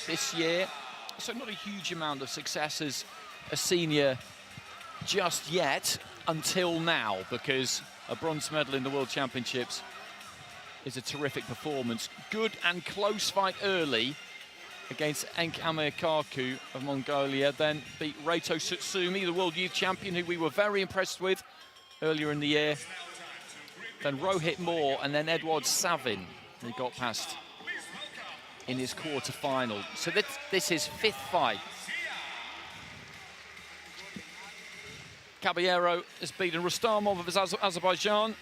this year, so not a huge amount of success as a senior just yet, until now, because a bronze medal in the World Championships is a terrific performance. Good and close fight early against Enkame Kaku of Mongolia, then beat Reito Tsutsumi, the world youth champion, who we were very impressed with earlier in the year. Then Rohit Moore, and then Edouard Savin, who got past in his quarter-final. So this is his 5th fight. Caballero has beaten Rustamov of Azerbaijan,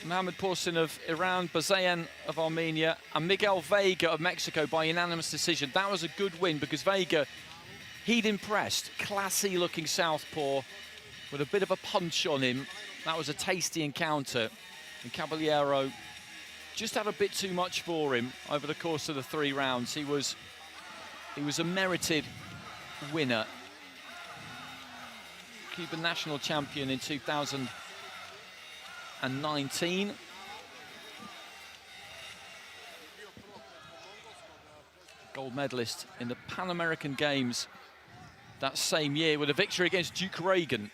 Mohamed Porsin of Iran, Bazayan of Armenia, and Miguel Vega of Mexico by unanimous decision. That was a good win because Vega, he'd impressed. Classy-looking southpaw with a bit of a punch on him. That was a tasty encounter. And Caballero just had a bit too much for him over the course of the 3 rounds. He was a merited winner. Cuban national champion in 2019. Gold medalist in the Pan American Games that same year with a victory against Duke Reagan.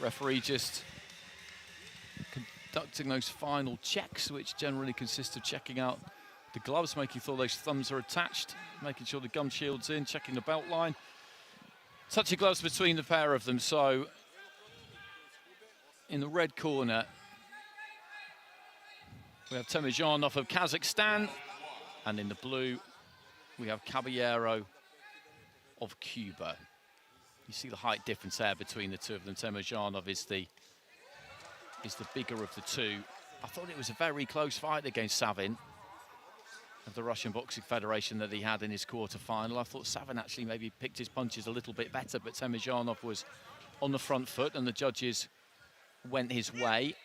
Referee just conducting those final checks, which generally consist of checking out the gloves, making sure those thumbs are attached, making sure the gum shield's in, checking the belt line. Touching gloves between the pair of them. So in the red corner, we have TEMIRZHANOV of Kazakhstan, and in the blue, we have Caballero of Cuba. You see the height difference there between the two of them. TEMIRZHANOV is the bigger of the two. I thought it was a very close fight against Savin of the Russian Boxing Federation that he had in his quarter-final. I thought Savin actually maybe picked his punches a little bit better, but TEMIRZHANOV was on the front foot and the judges went his way.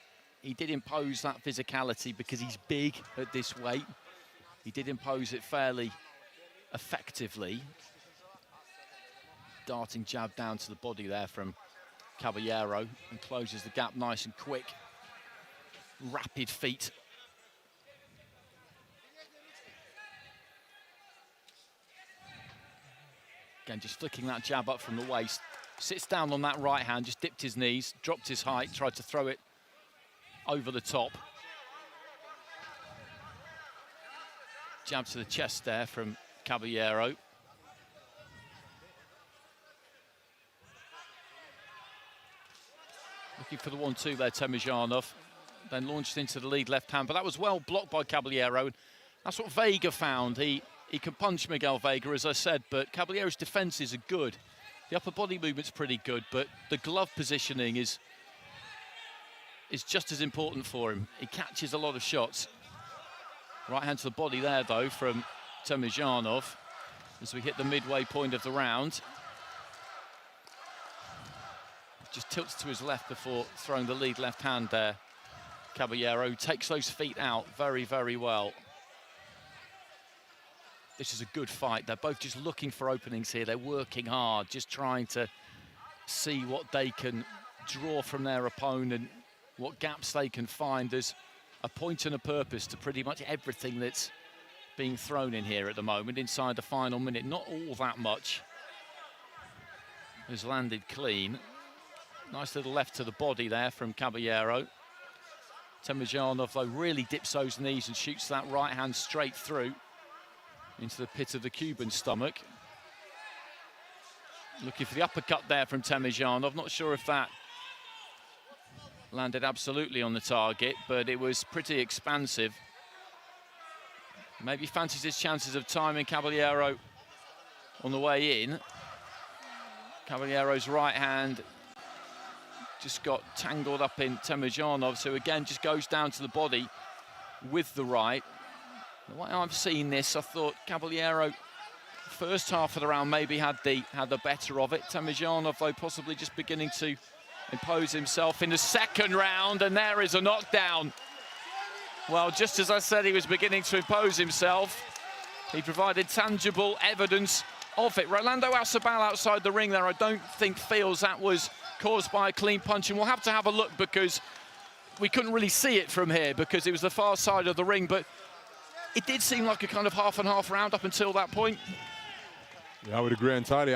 He did impose that physicality because he's big at this weight. He did impose it fairly effectively. Darting jab down to the body there from Caballero and closes the gap nice and quick. Rapid feet. Again, just flicking that jab up from the waist. Sits down on that right hand, just dipped his knees, dropped his height, tried to throw it over the top. Jab to the chest there from Caballero. Looking for the 1-2 there, TEMIRZHANOV. Then launched into the lead left hand, but that was well blocked by Caballero. That's what Vega found. He can punch Miguel Vega, as I said, but Caballero's defenses are good. The upper body movement's pretty good, but the glove positioning is just as important for him. He catches a lot of shots. Right hand to the body there, though, from TEMIRZHANOV as we hit the midway point of the round. Just tilts to his left before throwing the lead left hand there. Caballero takes those feet out very, very well. This is a good fight. They're both just looking for openings here. They're working hard, just trying to see what they can draw from their opponent, what gaps they can find. There's a point and a purpose to pretty much everything that's being thrown in here at the moment inside the final minute. Not all that much has landed clean. Nice little left to the body there from Caballero. TEMIRZHANOV, though, really dips those knees and shoots that right hand straight through into the pit of the Cuban stomach. Looking for the uppercut there from TEMIRZHANOV. Not sure if that landed absolutely on the target, but it was pretty expansive. Maybe fancies his chances of timing Caballero on the way in. Caballero's right hand just got tangled up in TEMIRZHANOV, so again just goes down to the body with the right. The way I've seen this, I thought Caballero first half of the round maybe had the better of it. TEMIRZHANOV, though, possibly just beginning to impose himself in the second round, and there is a knockdown. Well, just as I said, he was beginning to impose himself. He provided tangible evidence of it. Rolando Acebal outside the ring there, I don't think feels that was caused by a clean punch, and we'll have to have a look because we couldn't really see it from here because it was the far side of the ring, but it did seem like a kind of half and half round up until that point. Yeah, I would agree entirely.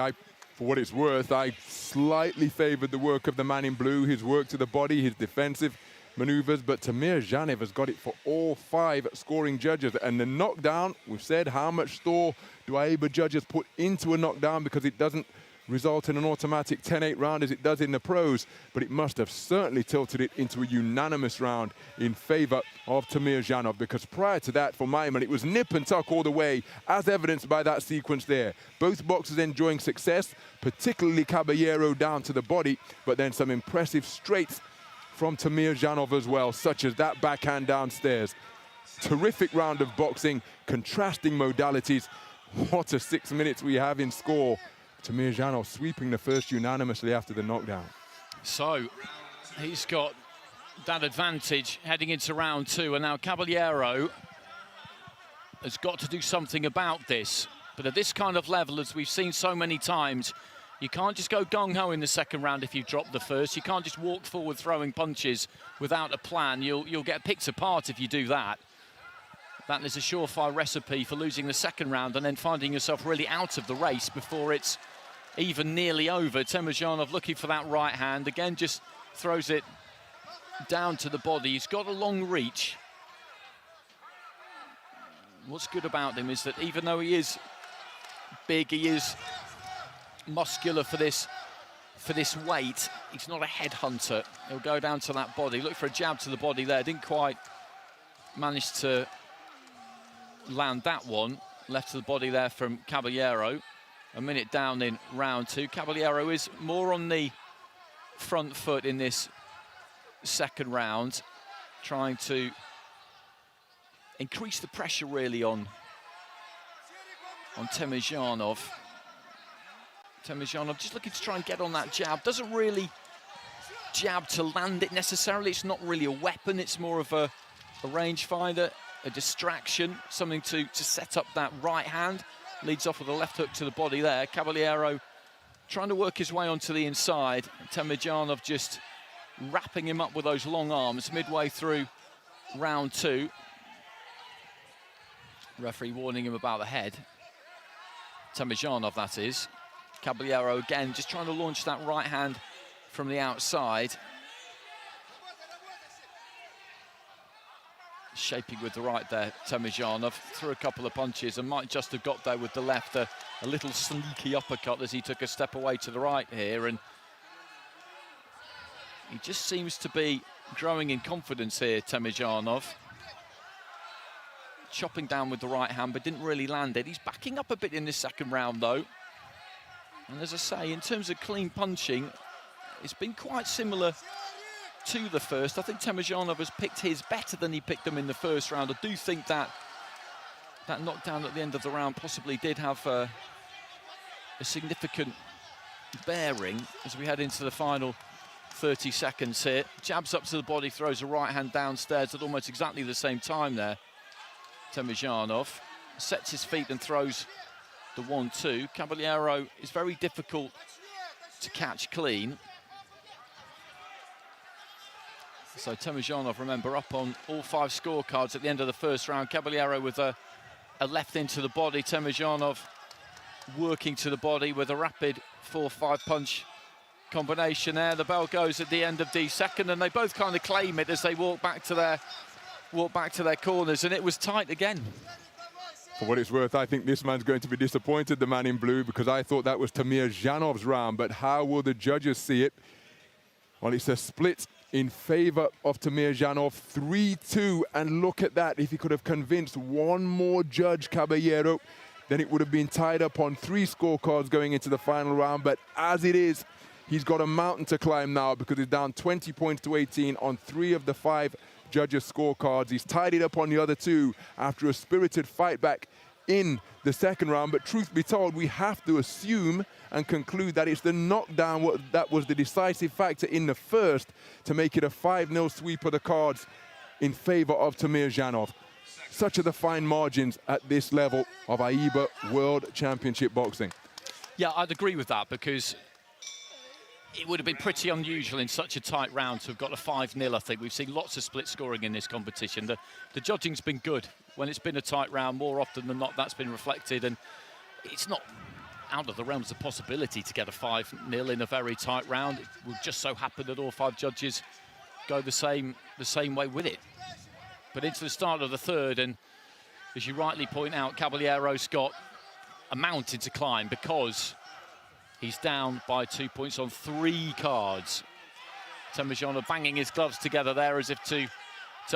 For what it's worth, I slightly favoured the work of the man in blue, his work to the body, his defensive manoeuvres, but TEMIRZHANOV has got it for all 5 scoring judges. And the knockdown, we've said, how much store do AIBA judges put into a knockdown, because it doesn't result in an automatic 10-8 round as it does in the pros, but it must have certainly tilted it into a unanimous round in favour of TEMIRZHANOV, because prior to that, for my money, it was nip and tuck all the way, as evidenced by that sequence there. Both boxers enjoying success, particularly Caballero down to the body, but then some impressive straights from TEMIRZHANOV as well, such as that backhand downstairs. Terrific round of boxing, contrasting modalities. What a 6 minutes we have in score. TEMIRZHANOV sweeping the first unanimously after the knockdown. So he's got that advantage heading into round 2, and now Caballero has got to do something about this. But at this kind of level, as we've seen so many times, you can't just go gung-ho in the second round if you've dropped the first. You can't just walk forward throwing punches without a plan. You'll get picked apart if you do that. That is a surefire recipe for losing the second round and then finding yourself really out of the race before it's even nearly over. TEMIRZHANOV looking for that right hand. Again, just throws it down to the body. He's got a long reach. What's good about him is that even though he is big, he is muscular for this weight, he's not a headhunter. He'll go down to that body. Look for a jab to the body there. Didn't quite manage to land that one. Left to the body there from Caballero. A minute down in round 2. Caballero is more on the front foot in this second round, trying to increase the pressure really on TEMIRZHANOV. TEMIRZHANOV just looking to try and get on that jab. Doesn't really jab to land it necessarily. It's not really a weapon. It's more of a rangefinder, a distraction, something to set up that right hand. Leads off with a left hook to the body there. Caballero trying to work his way onto the inside. TEMIRZHANOV just wrapping him up with those long arms midway through round 2. Referee warning him about the head. TEMIRZHANOV, that is. Caballero again just trying to launch that right hand from the outside. Shaping with the right there, TEMIRZHANOV threw a couple of punches and might just have got there with the left, a little sneaky uppercut as he took a step away to the right here, and he just seems to be growing in confidence here, TEMIRZHANOV. Chopping down with the right hand, but didn't really land it. He's backing up a bit in this second round though, and as I say, in terms of clean punching, it's been quite similar to the first. I think TEMIRZHANOV has picked his better than he picked them in the first round. I do think that knockdown at the end of the round possibly did have a significant bearing as we head into the final 30 seconds here. Jabs up to the body, throws a right hand downstairs at almost exactly the same time there. TEMIRZHANOV sets his feet and throws the 1-2. Caballero is very difficult to catch clean. So TEMIRZHANOV, remember, up on all 5 scorecards at the end of the first round. Caballero with a left into the body. TEMIRZHANOV working to the body with a rapid 4-5 punch combination there. The bell goes at the end of the second, and they both kind of claim it as they walk back to their corners, and it was tight again. For what it's worth, I think this man's going to be disappointed, the man in blue, because I thought that was TEMIRZHANOV's round, but how will the judges see it? Well, it's a split in favour of TEMIRZHANOV, 3-2, and look at that. If he could have convinced one more judge, Caballero, then it would have been tied up on 3 scorecards going into the final round, but as it is, he's got a mountain to climb now because he's down 20 points to 18 on 3 of the 5 judges' scorecards. He's tied it up on the other 2 after a spirited fight back in the second round, but truth be told, we have to assume and conclude that it's the knockdown that was the decisive factor in the first to make it a 5-0 sweep of the cards in favour of TEMIRZHANOV. Such are the fine margins at this level of AIBA World Championship Boxing. Yeah, I'd agree with that, because it would have been pretty unusual in such a tight round to have got a 5-0, I think. We've seen lots of split scoring in this competition. The judging's been good. When it's been a tight round, more often than not, that's been reflected. And it's not out of the realms of possibility to get a 5-0 in a very tight round. It will just so happen that all 5 judges go the same way with it. But into the start of the third, and as you rightly point out, Caballero's got a mountain to climb because he's down by 2 points on 3 cards. TEMIRZHANOV banging his gloves together there as if to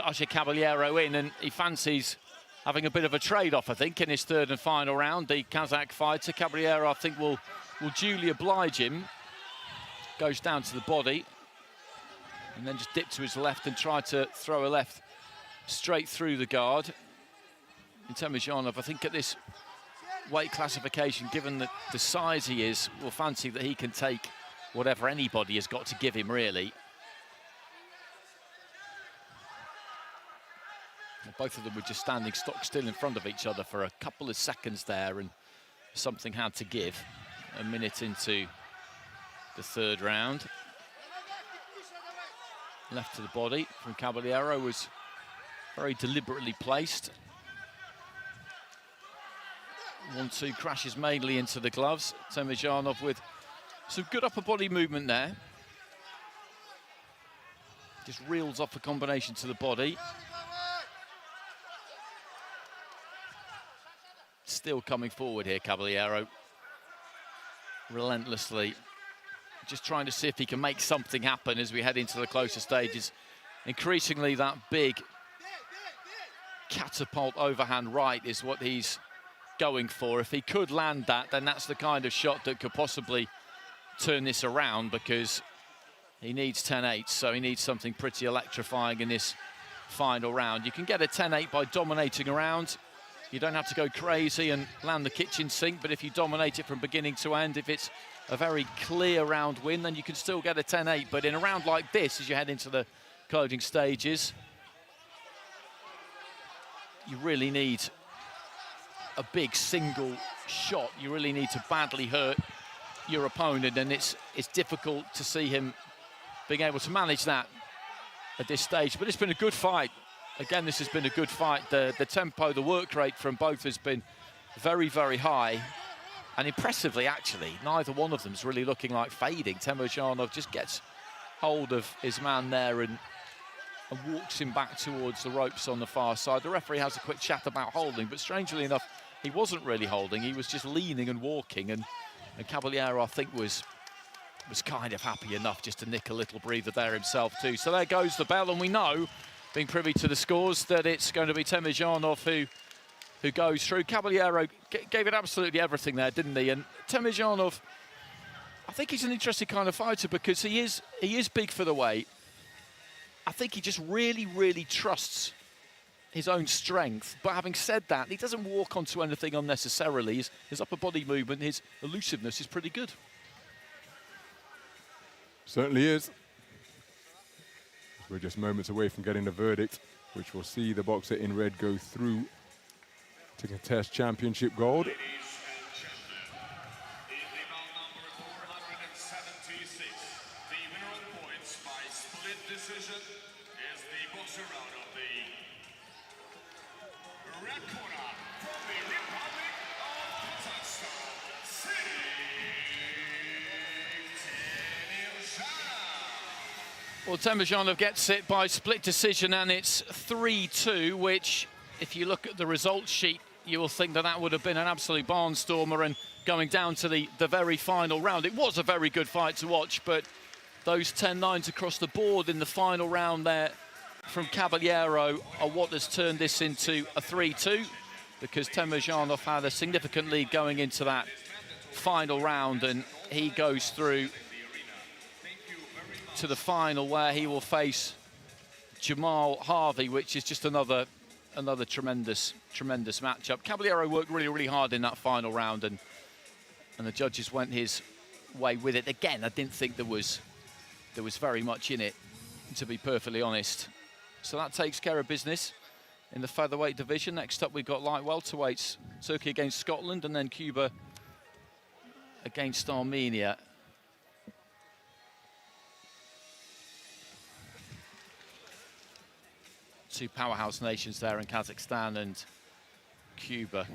usher Caballero in, and he fancies having a bit of a trade-off, I think, in his third and final round. The Kazakh fighter, Caballero, I think, will duly oblige him. Goes down to the body, and then just dip to his left and try to throw a left straight through the guard. And TEMIRZHANOV, I think, at this weight classification, given the size he is, will fancy that he can take whatever anybody has got to give him, really. Both of them were just standing stock still in front of each other for a couple of seconds there, and something had to give. A minute into the third round. Left to the body from Caballero was very deliberately placed. 1-2 crashes mainly into the gloves. TEMIRZHANOV with some good upper body movement there. Just reels off a combination to the body. Still coming forward here, Caballero. Relentlessly. Just trying to see if he can make something happen as we head into the closer stages. Increasingly, that big catapult overhand right is what he's going for. If he could land that, then that's the kind of shot that could possibly turn this around, because he needs 10-8, so he needs something pretty electrifying in this final round. You can get a 10-8 by dominating around. You don't have to go crazy and land the kitchen sink, but if you dominate it from beginning to end, if it's a very clear round win, then you can still get a 10-8. But in a round like this, as you head into the closing stages, you really need a big single shot. You really need to badly hurt your opponent, and it's difficult to see him being able to manage that at this stage. But it's been a good fight. Again, this has been a good fight. The tempo, the work rate from both has been very, very high. And impressively, actually, neither one of them's really looking like fading. TEMIRZHANOV just gets hold of his man there and walks him back towards the ropes on the far side. The referee has a quick chat about holding, but strangely enough, he wasn't really holding. He was just leaning and walking. And Caballero, I think, was kind of happy enough just to nick a little breather there himself, too. So there goes the bell, and we know, being privy to the scores, that it's going to be TEMIRZHANOV who goes through. Caballero gave it absolutely everything there, didn't he? And TEMIRZHANOV, I think he's an interesting kind of fighter because he is big for the weight. I think he just really, really trusts his own strength. But having said that, he doesn't walk onto anything unnecessarily. His upper body movement, his elusiveness is pretty good. Certainly is. We're just moments away from getting the verdict, which will see the boxer in red go through to contest championship gold. Ladies and gentlemen, in the bout number 476, the winner of points by split decision is the boxer out of the red corner from the Republic of Kazakhstan, TEMIRZHANOV. Well, TEMIRZHANOV gets it by split decision, and it's 3-2, which, if you look at the results sheet, you will think that that would have been an absolute barnstormer, and going down to the very final round. It was a very good fight to watch, but those 10-9s across the board in the final round there from Caballero are what has turned this into a 3-2, because TEMIRZHANOV had a significant lead going into that final round, and he goes through to the final where he will face Jamal Harvey, which is just another tremendous matchup. Caballero worked really, really hard in that final round, and the judges went his way with it. Again, I didn't think there was very much in it, to be perfectly honest. So that takes care of business in the featherweight division. Next up, we've got light welterweights, Turkey against Scotland, and then Cuba against Armenia. two powerhouse nations there in Kazakhstan and Cuba.